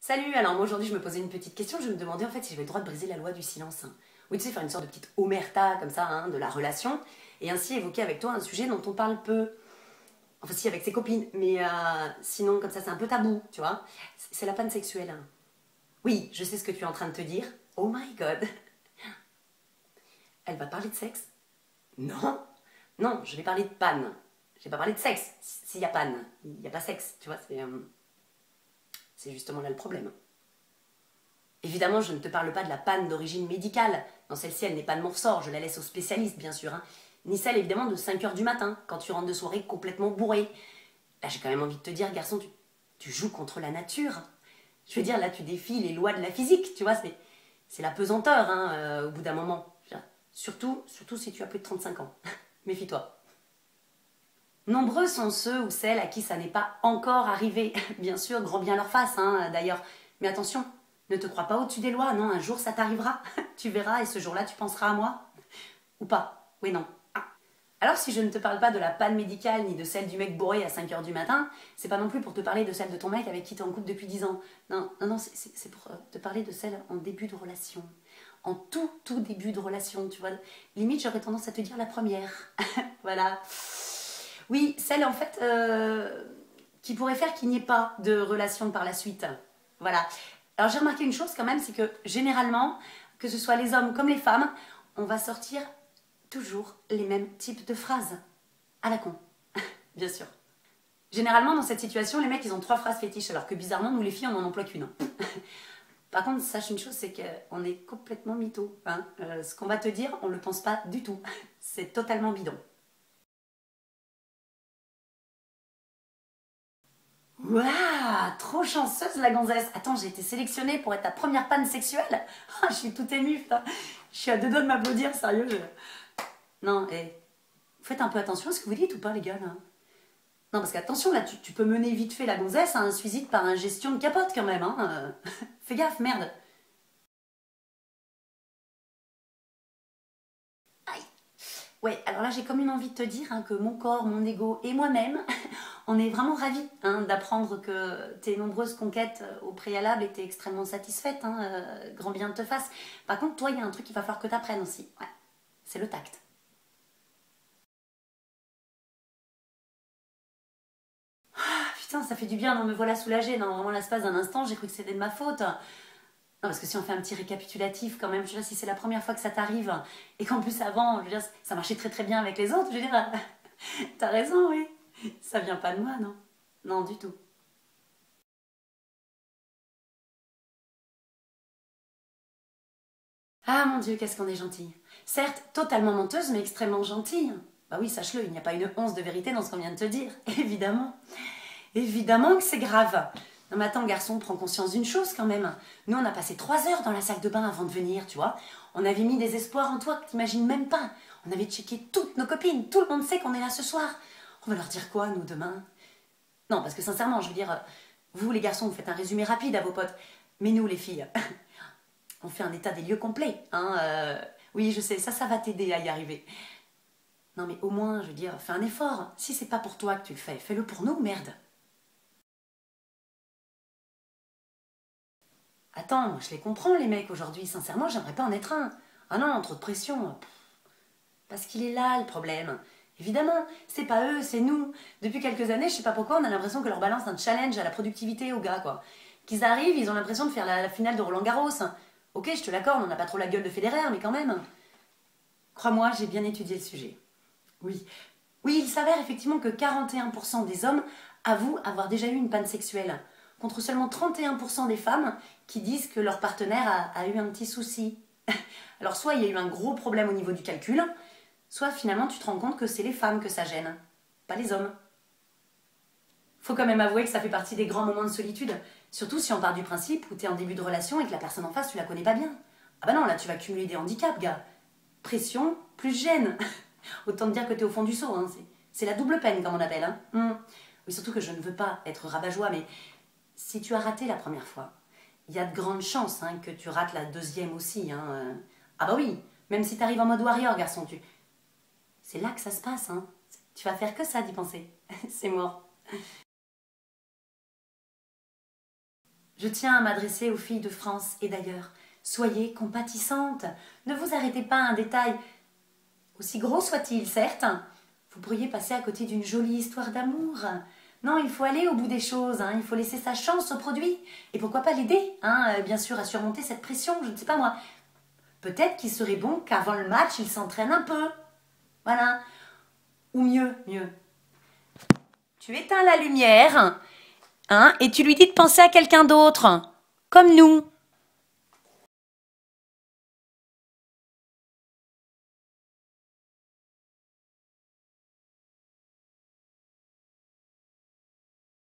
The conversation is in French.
Salut, alors moi aujourd'hui je me posais une petite question, je me demandais en fait si j'avais le droit de briser la loi du silence. Oui, tu sais, faire une sorte de petite omerta comme ça, de la relation, et ainsi évoquer avec toi un sujet dont on parle peu. Enfin si, avec ses copines, mais sinon comme ça c'est un peu tabou, tu vois. C'est la panne sexuelle. Oui, je sais ce que tu es en train de te dire. Oh my god. Elle va parler de sexe? Non. Non, je vais parler de panne. Je vais pas parler de sexe. S'il y a panne, il n'y a pas sexe, tu vois, c'est justement là le problème. Évidemment, je ne te parle pas de la panne d'origine médicale. Non, celle-ci, elle n'est pas de mon ressort, je la laisse aux spécialistes, bien sûr. Ni celle, évidemment, de 5 heures du matin, quand tu rentres de soirée complètement bourré. Là, j'ai quand même envie de te dire, garçon, tu joues contre la nature. Je veux dire, là, tu défies les lois de la physique, tu vois, c'est la pesanteur, au bout d'un moment. Surtout si tu as plus de 35 ans. Méfie-toi. Nombreux sont ceux ou celles à qui ça n'est pas encore arrivé. Bien sûr, grand bien leur face, d'ailleurs. Mais attention, ne te crois pas au-dessus des lois, non, un jour ça t'arrivera. Tu verras et ce jour-là tu penseras à moi. Ou pas. Oui, non. Alors si je ne te parle pas de la panne médicale ni de celle du mec bourré à 5 heures du matin, c'est pas non plus pour te parler de celle de ton mec avec qui tu es en couple depuis 10 ans. Non, c'est pour te parler de celle en début de relation. En tout début de relation, tu vois. Limite, j'aurais tendance à te dire la première. Voilà. Oui, celle en fait qui pourrait faire qu'il n'y ait pas de relation par la suite. Voilà. Alors j'ai remarqué une chose quand même, c'est que généralement, que ce soit les hommes comme les femmes, on va sortir toujours les mêmes types de phrases. À la con, bien sûr. Généralement, dans cette situation, les mecs, ils ont 3 phrases fétiches, alors que bizarrement, nous les filles, on n'en emploie qu'une. Par contre, sache une chose, c'est qu'on est complètement mytho. Ce qu'on va te dire, on ne le pense pas du tout. C'est totalement bidon. Waouh, trop chanceuse la gonzesse. Attends, j'ai été sélectionnée pour être ta première panne sexuelle. Ah, je suis toute émue, putain. Je suis à 2 doigts de m'applaudir, sérieux. Non, faites un peu attention à ce que vous dites ou pas, les gars, là. Non, parce qu'attention, là, tu peux mener vite fait la gonzesse à un suicide par ingestion de capote, quand même, Fais gaffe, merde. Aïe. Ouais, alors là, j'ai comme une envie de te dire que mon corps, mon ego et moi-même, on est vraiment ravis d'apprendre que tes nombreuses conquêtes au préalable étaient extrêmement satisfaites, grand bien te fasse. Par contre, toi, il y a un truc qu'il va falloir que tu apprennes aussi. Ouais, c'est le tact. Ah, putain, ça fait du bien, non, me voilà soulagée. Dans vraiment l'espace d'un instant, j'ai cru que c'était de ma faute. Non, parce que si on fait un petit récapitulatif quand même, je veux dire, si c'est la première fois que ça t'arrive, et qu'en plus avant, je veux dire, ça marchait très très bien avec les autres, je veux dire, t'as raison, oui. Ça vient pas de moi, non. Non, du tout. Ah mon Dieu, qu'est-ce qu'on est gentil. Certes, totalement menteuse, mais extrêmement gentille. Bah oui, sache-le, il n'y a pas une once de vérité dans ce qu'on vient de te dire. Évidemment. Évidemment que c'est grave. Non mais attends, garçon, prends conscience d'une chose quand même. Nous, on a passé 3 heures dans la salle de bain avant de venir, tu vois. On avait mis des espoirs en toi que t'imagines même pas. On avait checké toutes nos copines. Tout le monde sait qu'on est là ce soir. On va leur dire quoi, nous, demain? Non, parce que sincèrement, je veux dire, vous, les garçons, vous faites un résumé rapide à vos potes. Mais nous, les filles, on fait un état des lieux complet. Oui, je sais, ça va t'aider à y arriver. Non, mais au moins, je veux dire, fais un effort. Si c'est pas pour toi que tu le fais, fais-le pour nous, merde. Attends, je les comprends, les mecs, aujourd'hui. Sincèrement, j'aimerais pas en être un. Ah non, trop de pression. Parce qu'il est là, le problème. Évidemment, c'est pas eux, c'est nous. Depuis quelques années, je sais pas pourquoi, on a l'impression que leur balance un challenge à la productivité aux gars, quoi. Qu'ils arrivent, ils ont l'impression de faire la finale de Roland-Garros. Ok, je te l'accorde, on n'a pas trop la gueule de Federer, mais quand même. Crois-moi, j'ai bien étudié le sujet. Oui. Oui, il s'avère effectivement que 41% des hommes avouent avoir déjà eu une panne sexuelle, contre seulement 31% des femmes qui disent que leur partenaire a eu un petit souci. Alors soit il y a eu un gros problème au niveau du calcul, soit finalement tu te rends compte que c'est les femmes que ça gêne, pas les hommes. Faut quand même avouer que ça fait partie des grands moments de solitude, surtout si on part du principe où tu es en début de relation et que la personne en face tu la connais pas bien. Ah bah non, là tu vas cumuler des handicaps, gars. Pression plus gêne. Autant te dire que tu es au fond du seau, c'est la double peine comme on appelle. Oui, surtout que je ne veux pas être rabat-joie, mais si tu as raté la première fois, il y a de grandes chances que tu rates la deuxième aussi. Ah bah oui, même si tu arrives en mode warrior, garçon, c'est là que ça se passe. Tu vas faire que ça d'y penser. C'est mort. Je tiens à m'adresser aux filles de France et d'ailleurs. Soyez compatissantes. Ne vous arrêtez pas à un détail, aussi gros soit-il, certes. Vous pourriez passer à côté d'une jolie histoire d'amour. Non, il faut aller au bout des choses, il faut laisser sa chance au produit. Et pourquoi pas l'aider, bien sûr, à surmonter cette pression, je ne sais pas moi. Peut-être qu'il serait bon qu'avant le match, il s'entraîne un peu. Voilà. Ou mieux. Tu éteins la lumière, et tu lui dis de penser à quelqu'un d'autre, comme nous.